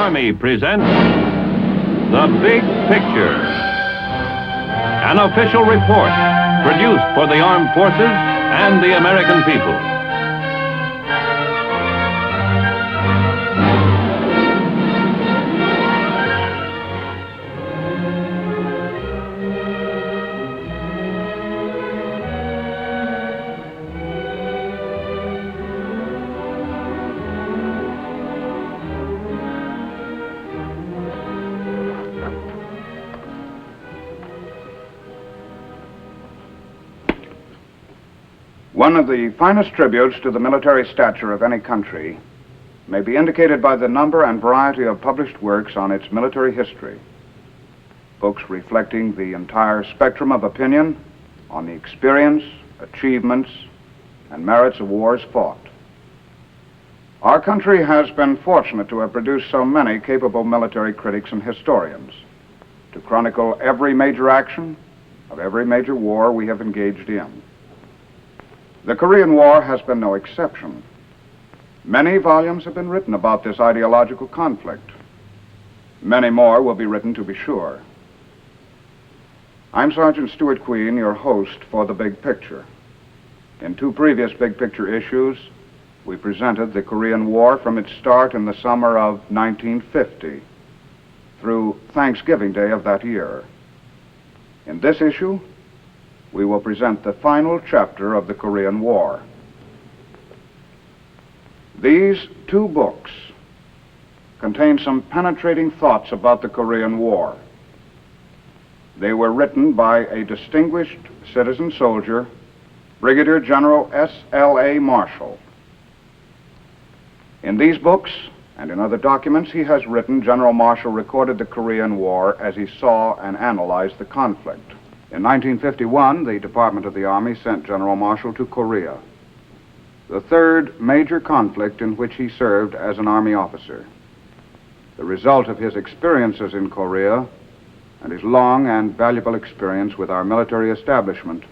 Army presents The Big Picture, an official report produced for the armed forces and the American people. One of the finest tributes to the military stature of any country may be indicated by the number and variety of published works on its military history, books reflecting the entire spectrum of opinion on the experience, achievements, and merits of wars fought. Our country has been fortunate to have produced so many capable military critics and historians to chronicle every major action of every major war we have engaged in. The Korean War has been no exception. Many volumes have been written about this ideological conflict. Many more will be written, to be sure. I'm Sergeant Stuart Queen, your host for The Big Picture. In two previous Big Picture issues, we presented the Korean War from its start in the summer of 1950 through Thanksgiving Day of that year. In this issue, we will present the final chapter of the Korean War. These two books contain some penetrating thoughts about the Korean War. They were written by a distinguished citizen soldier, Brigadier General S.l.A. Marshall. In these books and in other documents he has written, General Marshall recorded the Korean War as he saw and analyzed the conflict. In 1951, the Department of the Army sent General Marshall to Korea, the third major conflict in which he served as an Army officer. The result of his experiences in Korea and his long and valuable experience with our military establishment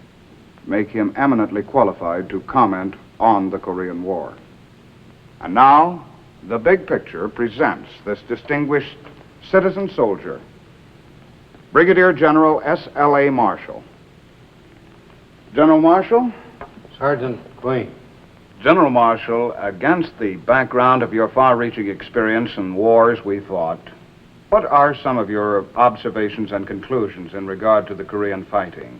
make him eminently qualified to comment on the Korean War. And now, The Big Picture presents this distinguished citizen soldier, Brigadier General S.l.A. Marshall. General Marshall? Sergeant Queen. General Marshall, against the background of your far-reaching experience in wars we fought, what are some of your observations and conclusions in regard to the Korean fighting?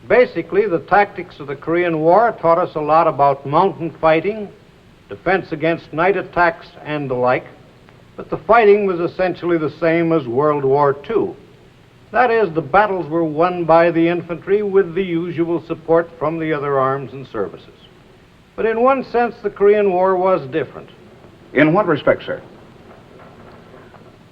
Basically, the tactics of the Korean War taught us a lot about mountain fighting, defense against night attacks, and the like, but the fighting was essentially the same as World War II. That is, the battles were won by the infantry with the usual support from the other arms and services. But in one sense, the Korean War was different. In what respect, sir?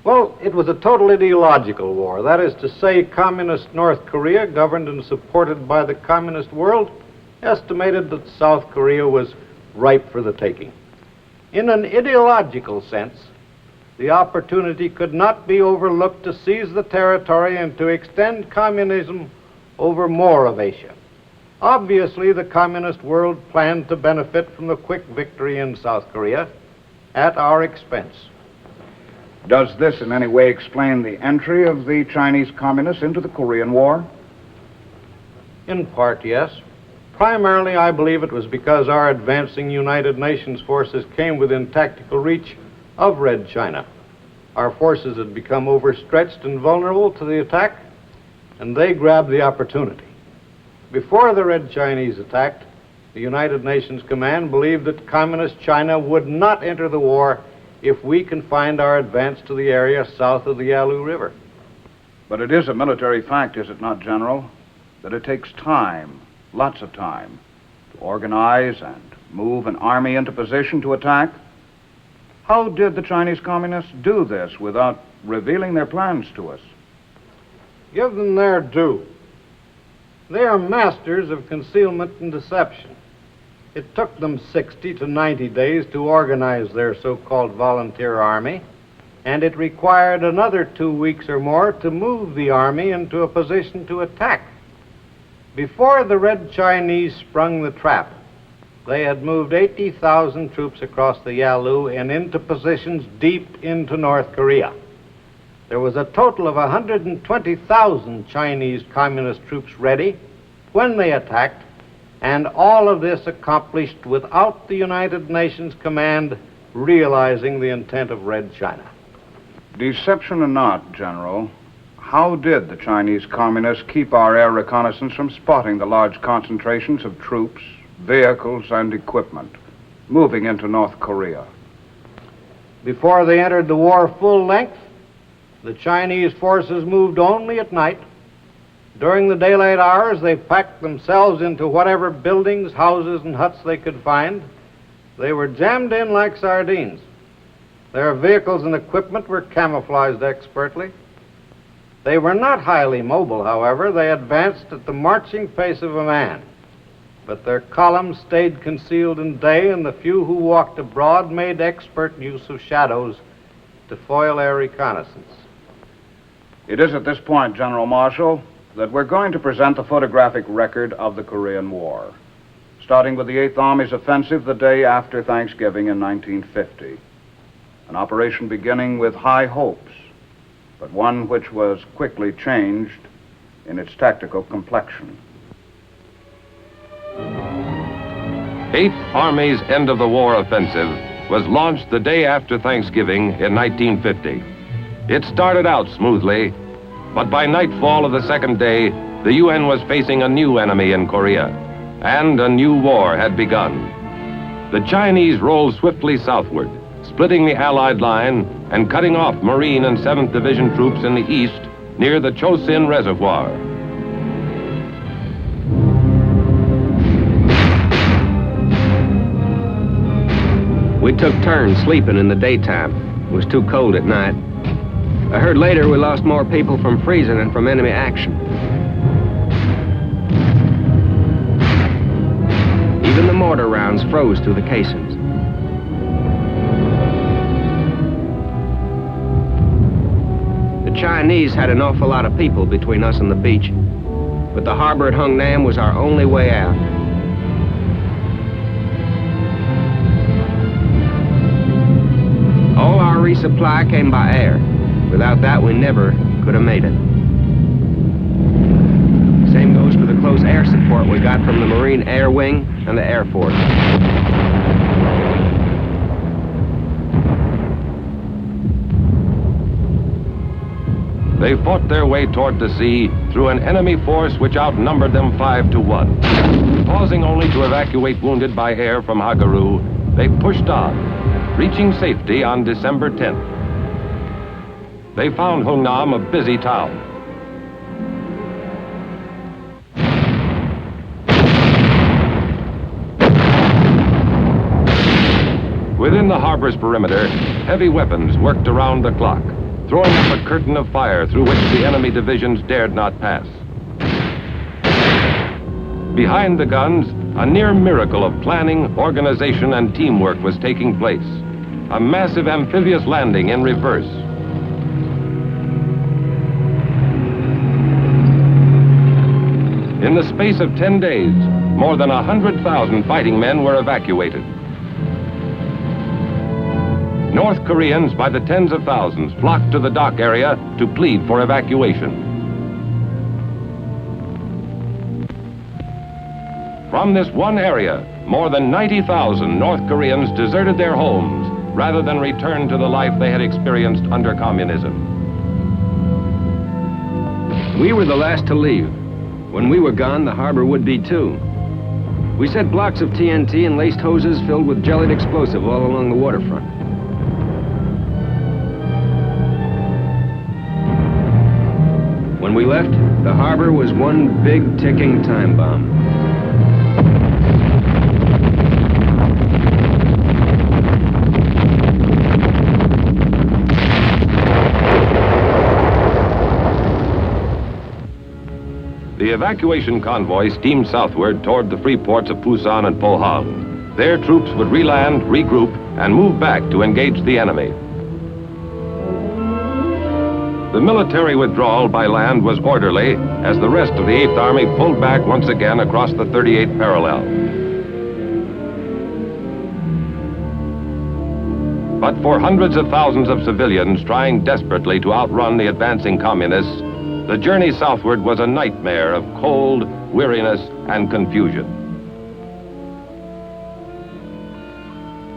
Well, it was a total ideological war. That is to say, communist North Korea, governed and supported by the communist world, estimated that South Korea was ripe for the taking. In an ideological sense, the opportunity could not be overlooked to seize the territory and to extend communism over more of Asia. Obviously, the communist world planned to benefit from the quick victory in South Korea at our expense. Does this in any way explain the entry of the Chinese communists into the Korean War? In part, yes. Primarily, I believe it was because our advancing United Nations forces came within tactical reach of Red China. Our forces had become overstretched and vulnerable to the attack, and they grabbed the opportunity. Before the Red Chinese attacked, the United Nations Command believed that Communist China would not enter the war if we confined our advance to the area south of the Yalu River. But it is a military fact, is it not, General, that it takes time, lots of time, to organize and move an army into position to attack? How did the Chinese communists do this without revealing their plans to us? Give them their due. They are masters of concealment and deception. It took them 60 to 90 days to organize their so-called volunteer army, and it required another 2 weeks or more to move the army into a position to attack. Before the Red Chinese sprung the trap, they had moved 80,000 troops across the Yalu and into positions deep into North Korea. There was a total of 120,000 Chinese communist troops ready when they attacked, and all of this accomplished without the United Nations command realizing the intent of Red China. Deception or not, General, how did the Chinese communists keep our air reconnaissance from spotting the large concentrations of troops, vehicles, and equipment moving into North Korea? Before they entered the war full length, the Chinese forces moved only at night. During the daylight hours, they packed themselves into whatever buildings, houses, and huts they could find. They were jammed in like sardines. Their vehicles and equipment were camouflaged expertly. They were not highly mobile, however. They advanced at the marching pace of a man. But their columns stayed concealed in day, and the few who walked abroad made expert use of shadows to foil air reconnaissance. It is at this point, General Marshall, that we're going to present the photographic record of the Korean War, starting with the 8th Army's offensive the day after Thanksgiving in 1950. An operation beginning with high hopes, but one which was quickly changed in its tactical complexion. 8th Army's end of the war offensive was launched the day after Thanksgiving in 1950. It started out smoothly, but by nightfall of the second day, the UN was facing a new enemy in Korea, and a new war had begun. The Chinese rolled swiftly southward, splitting the Allied line and cutting off Marine and 7th Division troops in the east near the Chosin Reservoir. We took turns sleeping in the daytime. It was too cold at night. I heard later we lost more people from freezing than from enemy action. Even the mortar rounds froze through the casings. The Chinese had an awful lot of people between us and the beach, but the harbor at Hung Nam was our only way out. All our resupply came by air. Without that, we never could have made it. Same goes for the close air support we got from the Marine Air Wing and the Air Force. They fought their way toward the sea through an enemy force which outnumbered them 5 to 1. Pausing only to evacuate wounded by air from Hagaru, they pushed on, reaching safety on December 10th. They found Hungnam a busy town. Within the harbor's perimeter, heavy weapons worked around the clock, throwing up a curtain of fire through which the enemy divisions dared not pass. Behind the guns, a near miracle of planning, organization, and teamwork was taking place. A massive amphibious landing in reverse. In the space of 10 days, more than 100,000 fighting men were evacuated. North Koreans by the tens of thousands flocked to the dock area to plead for evacuation. From this one area, more than 90,000 North Koreans deserted their homes rather than return to the life they had experienced under communism. We were the last to leave. When we were gone, the harbor would be too. We set blocks of TNT and laced hoses filled with jellied explosive all along the waterfront. When we left, the harbor was one big ticking time bomb. The evacuation convoy steamed southward toward the free ports of Pusan and Pohang. Their troops would reland, regroup, and move back to engage the enemy. The military withdrawal by land was orderly as the rest of the 8th Army pulled back once again across the 38th parallel. But for hundreds of thousands of civilians trying desperately to outrun the advancing communists, the journey southward was a nightmare of cold, weariness, and confusion.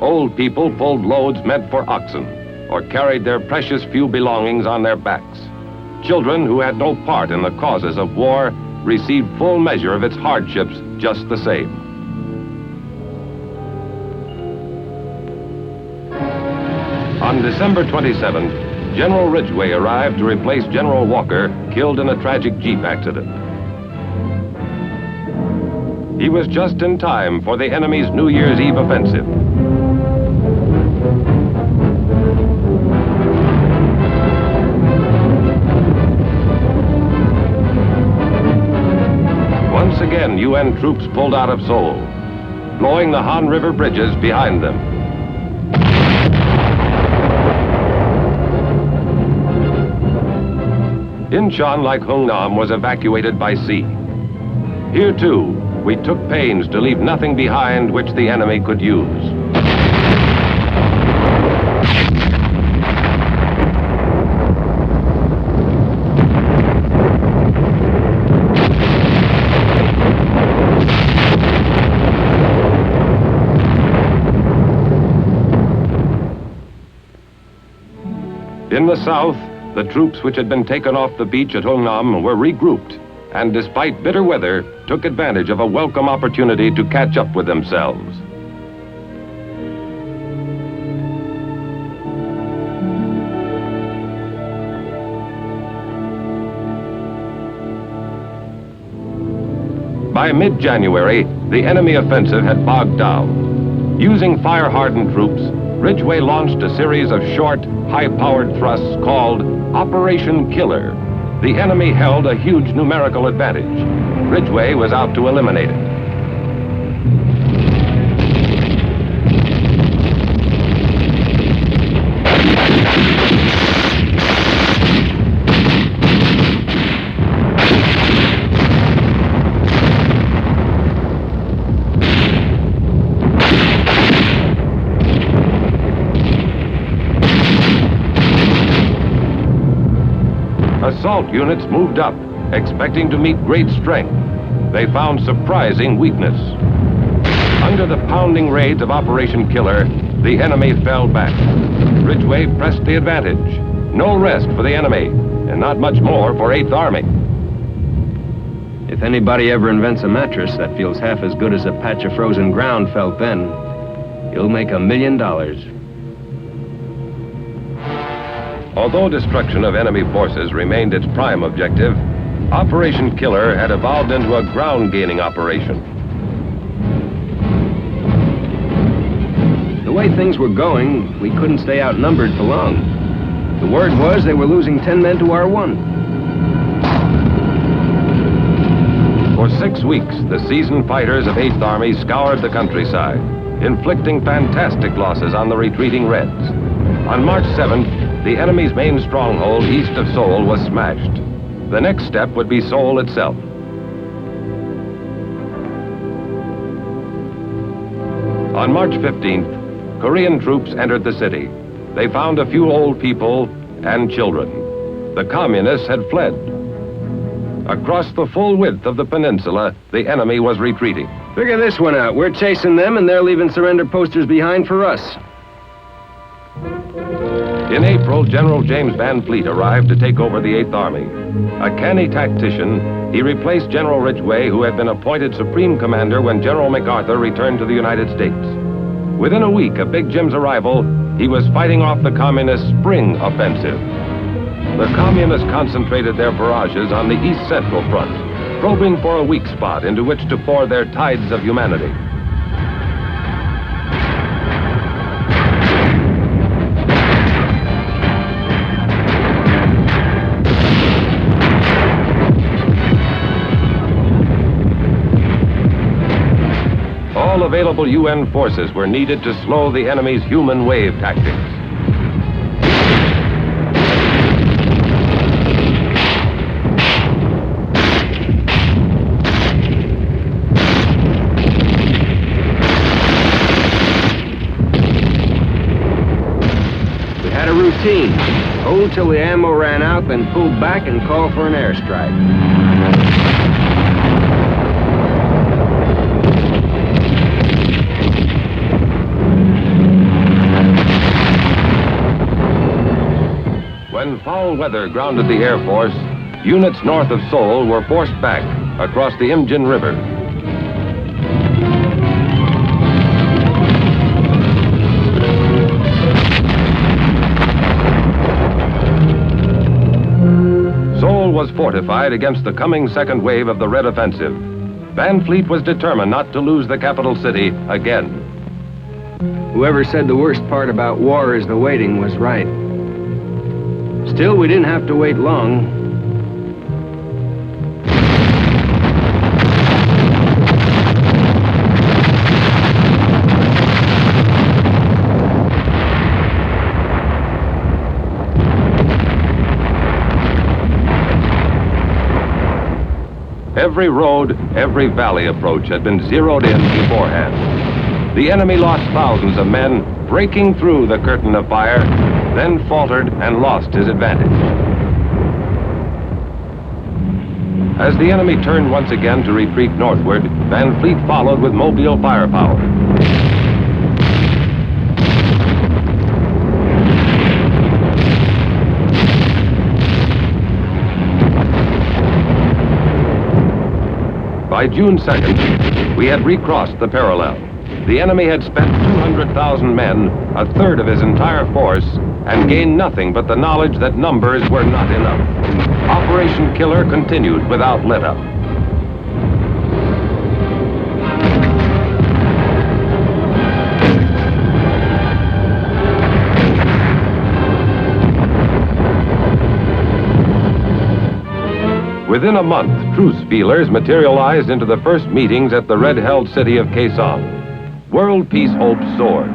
Old people pulled loads meant for oxen or carried their precious few belongings on their backs. Children who had no part in the causes of war received full measure of its hardships just the same. On December 27th, General Ridgway arrived to replace General Walker, killed in a tragic Jeep accident. He was just in time for the enemy's New Year's Eve offensive. Once again, UN troops pulled out of Seoul, blowing the Han River bridges behind them. Incheon, like Hungnam, was evacuated by sea. Here, too, we took pains to leave nothing behind which the enemy could use. In the south, the troops which had been taken off the beach at Hungnam were regrouped, and despite bitter weather, took advantage of a welcome opportunity to catch up with themselves. By mid-January, the enemy offensive had bogged down. Using fire-hardened troops, Ridgway launched a series of short, high-powered thrusts called Operation Killer. The enemy held a huge numerical advantage. Ridgway was out to eliminate it. Assault units moved up, expecting to meet great strength. They found surprising weakness. Under the pounding raids of Operation Killer, the enemy fell back. Ridgway pressed the advantage. No rest for the enemy, and not much more for 8th Army. If anybody ever invents a mattress that feels half as good as a patch of frozen ground felt then, he'll make $1 million. Although destruction of enemy forces remained its prime objective, Operation Killer had evolved into a ground-gaining operation. The way things were going, we couldn't stay outnumbered for long. The word was they were losing 10 men to our 1. For 6 weeks, the seasoned fighters of 8th Army scoured the countryside, inflicting fantastic losses on the retreating Reds. On March 7th, the enemy's main stronghold east of Seoul was smashed. The next step would be Seoul itself. On March 15th, Korean troops entered the city. They found a few old people and children. The communists had fled. Across the full width of the peninsula, the enemy was retreating. Figure this one out. We're chasing them, and they're leaving surrender posters behind for us. In April, General James Van Fleet arrived to take over the 8th Army. A canny tactician, he replaced General Ridgway, who had been appointed Supreme Commander when General MacArthur returned to the United States. Within a week of Big Jim's arrival, he was fighting off the Communist Spring Offensive. The Communists concentrated their barrages on the East Central Front, probing for a weak spot into which to pour their tides of humanity. All available UN forces were needed to slow the enemy's human wave tactics. routine. Hold till the ammo ran out, then pull back and call for an airstrike. When foul weather grounded the Air Force, units north of Seoul were forced back across the Imjin River. Seoul was fortified against the coming second wave of the Red Offensive. Van Fleet was determined not to lose the capital city again. Whoever said the worst part about war is the waiting was right. Still, we didn't have to wait long. Every road, every valley approach had been zeroed in beforehand. The enemy lost thousands of men breaking through the curtain of fire, then faltered and lost his advantage. As the enemy turned once again to retreat northward, Van Fleet followed with mobile firepower. By June 2nd, we had recrossed the parallel. The enemy had spent 200,000 men, a third of his entire force, and gained nothing but the knowledge that numbers were not enough. Operation Killer continued without let-up. Within a month, truce feelers materialized into the first meetings at the red-held city of Kaesong. World peace hopes soared.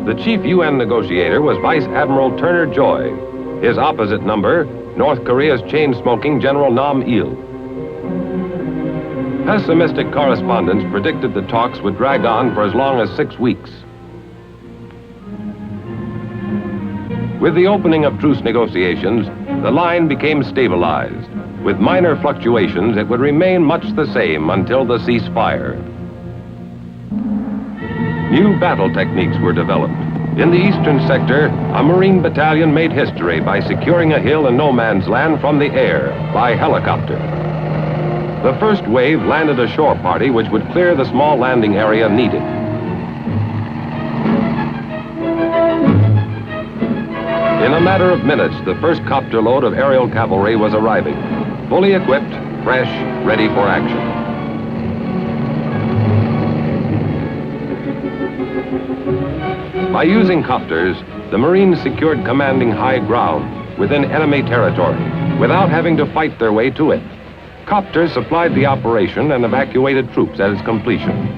The chief UN negotiator was Vice Admiral Turner Joy. His opposite number, North Korea's chain-smoking General Nam Il. Pessimistic correspondents predicted the talks would drag on for as long as 6 weeks. With the opening of truce negotiations, the line became stabilized. With minor fluctuations, it would remain much the same until the ceasefire. New battle techniques were developed. In the eastern sector, a Marine battalion made history by securing a hill in no man's land from the air by helicopter. The first wave landed a shore party which would clear the small landing area needed. In a matter of minutes, the first copter load of aerial cavalry was arriving, fully equipped, fresh, ready for action. By using copters, the Marines secured commanding high ground within enemy territory without having to fight their way to it. Copters supplied the operation and evacuated troops at its completion,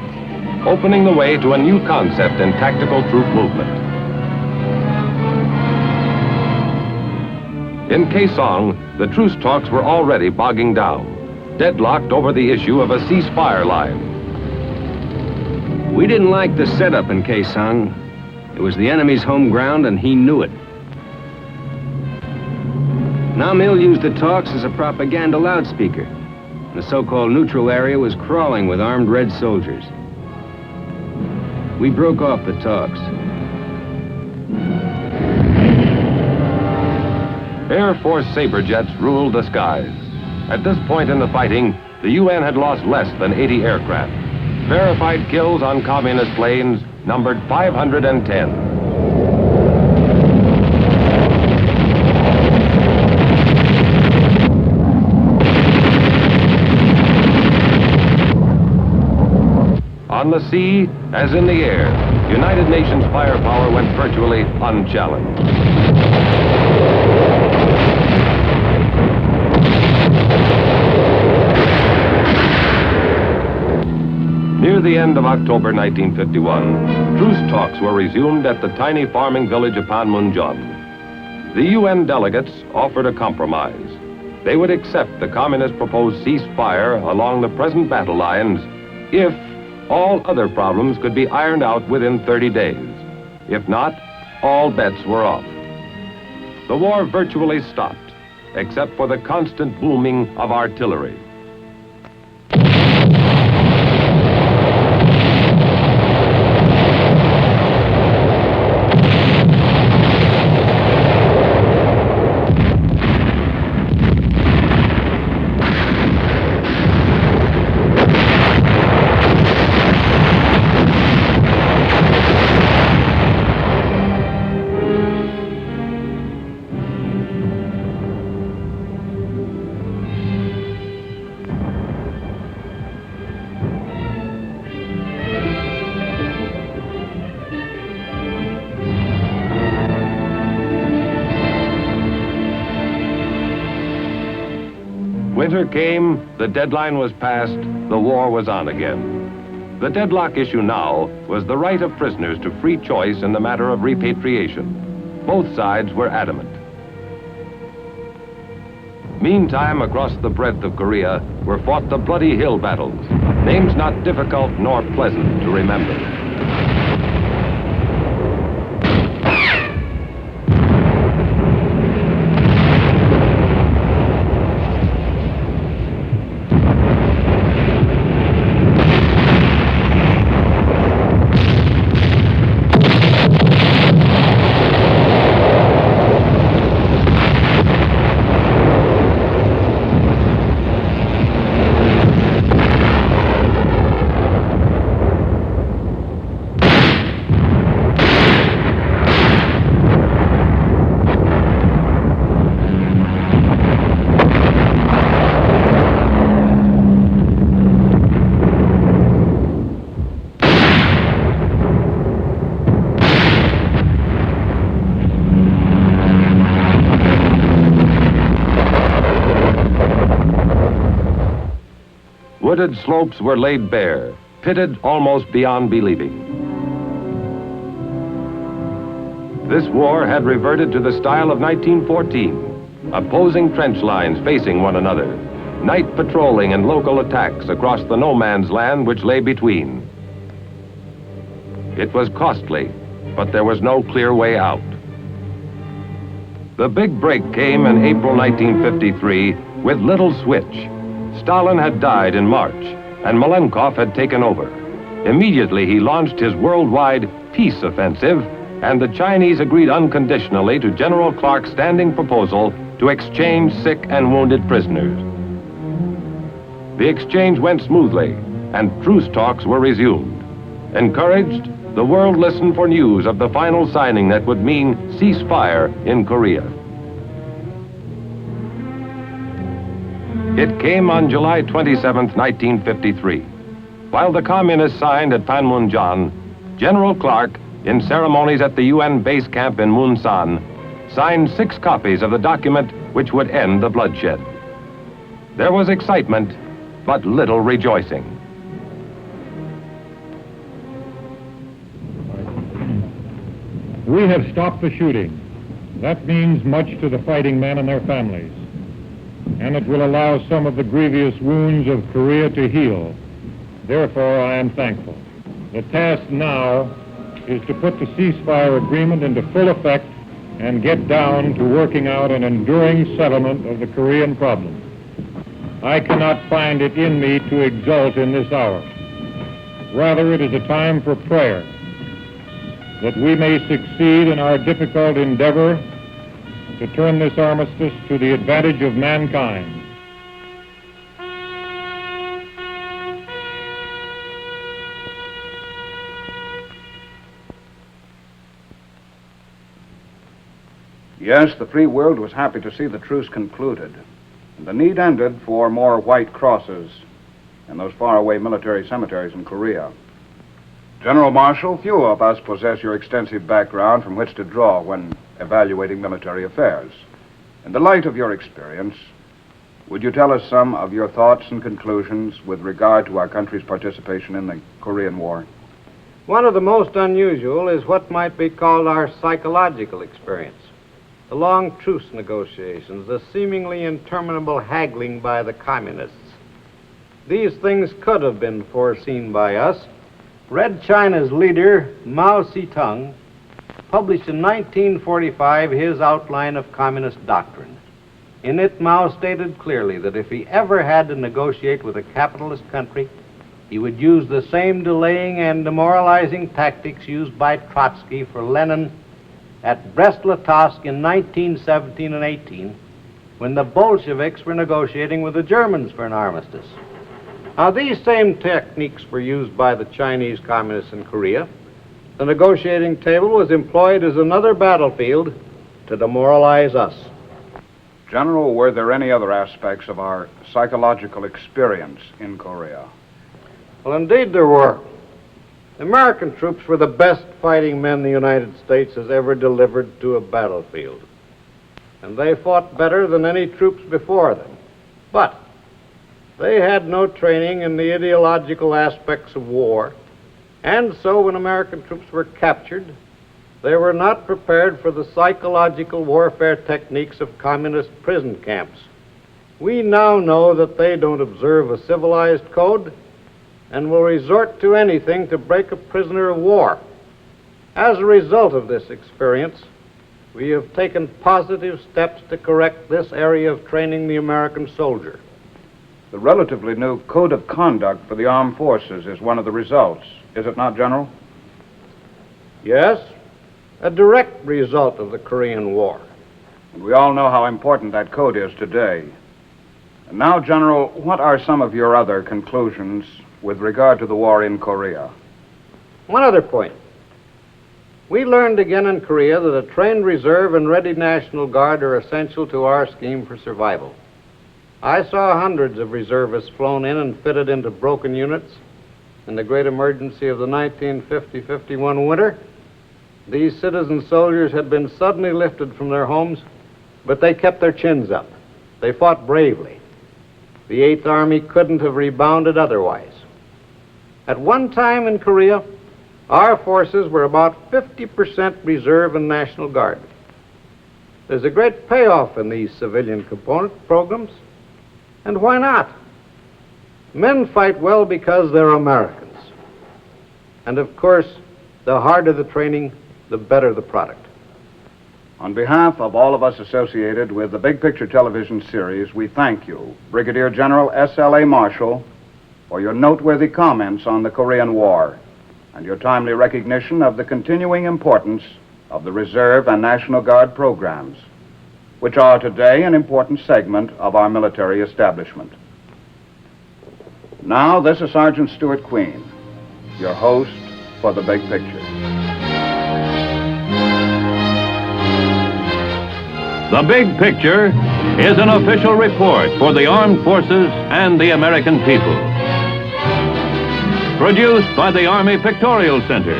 opening the way to a new concept in tactical troop movement. In Kaesong, the truce talks were already bogging down, deadlocked over the issue of a ceasefire line. We didn't like the setup in Kaesong. It was the enemy's home ground, and he knew it. Nam Il used the talks as a propaganda loudspeaker. The so-called neutral area was crawling with armed Red soldiers. We broke off the talks. Air Force Sabre jets ruled the skies. At this point in the fighting, the UN had lost less than 80 aircraft. Verified kills on communist planes numbered 510. On the sea, as in the air, United Nations firepower went virtually unchallenged. Near the end of October 1951, truce talks were resumed at the tiny farming village of Panmunjom. The UN delegates offered a compromise. They would accept the communist proposed ceasefire along the present battle lines if all other problems could be ironed out within 30 days. If not, all bets were off. the war virtually stopped, except for the constant booming of artillery. Winter came, the deadline was passed, the war was on again. The deadlock issue now was the right of prisoners to free choice in the matter of repatriation. Both sides were adamant. Meantime, across the breadth of Korea were fought the bloody hill battles, names not difficult nor pleasant to remember. Wooded slopes were laid bare, pitted almost beyond believing. This war had reverted to the style of 1914, opposing trench lines facing one another, night patrolling and local attacks across the no man's land which lay between. It was costly, but there was no clear way out. The big break came in April 1953 with little switch. Stalin had died in March, and Malenkov had taken over. Immediately, he launched his worldwide peace offensive, and the Chinese agreed unconditionally to General Clark's standing proposal to exchange sick and wounded prisoners. The exchange went smoothly, and truce talks were resumed. Encouraged, the world listened for news of the final signing that would mean ceasefire in Korea. It came on July 27, 1953. While the communists signed at Panmunjom, General Clark, in ceremonies at the UN base camp in Munsan, signed 6 copies of the document which would end the bloodshed. There was excitement, but little rejoicing. We have stopped the shooting. That means much to the fighting men and their families, and it will allow some of the grievous wounds of Korea to heal. Therefore, I am thankful. The task now is to put the ceasefire agreement into full effect and get down to working out an enduring settlement of the Korean problem. I cannot find it in me to exult in this hour. Rather, it is a time for prayer, that we may succeed in our difficult endeavor to turn this armistice to the advantage of mankind. Yes, the free world was happy to see the truce concluded, and the need ended for more white crosses in those faraway military cemeteries in Korea. General Marshal, few of us possess your extensive background from which to draw when evaluating military affairs. In the light of your experience, would you tell us some of your thoughts and conclusions with regard to our country's participation in the Korean War? One of the most unusual is what might be called our psychological experience. The long truce negotiations, the seemingly interminable haggling by the communists. These things could have been foreseen by us. Red China's leader, Mao Zedong, published in 1945 his outline of communist doctrine. In it, Mao stated clearly that if he ever had to negotiate with a capitalist country, he would use the same delaying and demoralizing tactics used by Trotsky for Lenin at Brest-Litovsk in 1917 and 18, when the Bolsheviks were negotiating with the Germans for an armistice. Now, these same techniques were used by the Chinese communists in Korea. The negotiating table was employed as another battlefield to demoralize us. General, were there any other aspects of our psychological experience in Korea? Well, indeed there were. The American troops were the best fighting men the United States has ever delivered to a battlefield. And they fought better than any troops before them. But they had no training in the ideological aspects of war, and so when American troops were captured, they were not prepared for the psychological warfare techniques of communist prison camps. We now know that they don't observe a civilized code and will resort to anything to break a prisoner of war. As a result of this experience, we have taken positive steps to correct this area of training the American soldier. The relatively new code of conduct for the armed forces is one of the results, is it not, General? Yes, a direct result of the Korean War. And we all know how important that code is today. And now, General, what are some of your other conclusions with regard to the war in Korea? One other point. We learned again in Korea that a trained reserve and ready National Guard are essential to our scheme for survival. I saw hundreds of reservists flown in and fitted into broken units. In the great emergency of the 1950-51 winter, these citizen soldiers had been suddenly lifted from their homes, but they kept their chins up. They fought bravely. The 8th Army couldn't have rebounded otherwise. At one time in Korea, our forces were about 50% reserve and National Guard. There's a great payoff in these civilian component programs, and why not? Men fight well because they're Americans. And of course, the harder the training, the better the product. On behalf of all of us associated with the Big Picture television series, we thank you, Brigadier General S.l.A. Marshall, for your noteworthy comments on the Korean War and your timely recognition of the continuing importance of the Reserve and National Guard programs, which are today an important segment of our military establishment. Now, this is Sergeant Stuart Queen, your host for the Big Picture. The Big Picture is an official report for the armed forces and the American people. Produced by the Army Pictorial Center.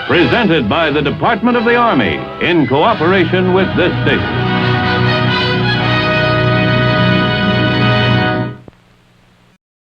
Presented by the Department of the Army in cooperation with this station.